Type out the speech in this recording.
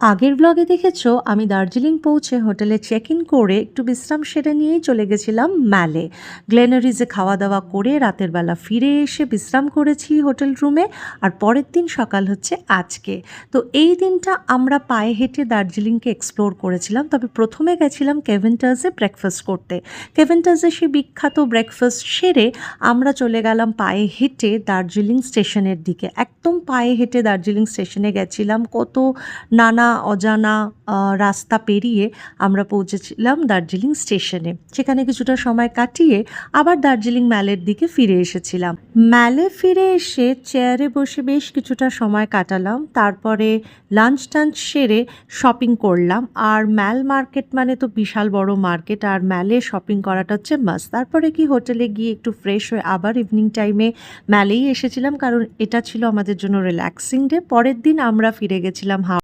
আগের ব্লগে দেখেছো আমি দার্জিলিং পৌঁছে হোটেলে চেক ইন করে একটু বিশ্রাম সেরে নিয়েই চলে গেছিলাম ম্যালে। গ্লেনারিজে খাওয়া দাওয়া করে রাতের বেলা ফিরে এসে বিশ্রাম করেছি হোটেল রুমে। আর পরের দিন সকাল হচ্ছে আজকে। তো এই দিনটা আমরা পায়ে হেঁটে দার্জিলিংকে এক্সপ্লোর করেছিলাম, তবে প্রথমে গেছিলাম কেভেন্টার্সে ব্রেকফাস্ট করতে। কেভেন্টার্সে সেই বিখ্যাত ব্রেকফাস্ট সেরে আমরা চলে গেলাম পায়ে হেঁটে দার্জিলিং স্টেশনের দিকে। একদম পায়ে হেঁটে দার্জিলিং স্টেশনে গেছিলাম। কত নানা অজানা রাস্তা পেরিয়ে আমরা পৌঁছেছিলাম দার্জিলিং স্টেশনে। সেখানে কিছুটা সময় কাটিয়ে আবার দার্জিলিং ম্যালের দিকে ফিরে এসেছিলাম। ম্যালে ফিরে এসে চেয়ারে বসে বেশ কিছুটা সময় কাটালাম। তারপরে লাঞ্চ টাঞ্চ সেরে শপিং করলাম। আর ম্যাল মার্কেট মানে তো বিশাল বড় মার্কেট, আর ম্যালে শপিং করাটা হচ্ছে মাস্ট। তারপরে কি হোটেলে গিয়ে একটু ফ্রেশ হয়ে আবার ইভিনিং টাইমে ম্যালেই এসেছিলাম, কারণ এটা ছিল আমাদের জন্য রিল্যাক্সিং ডে। পরের দিন আমরা ফিরে গেছিলাম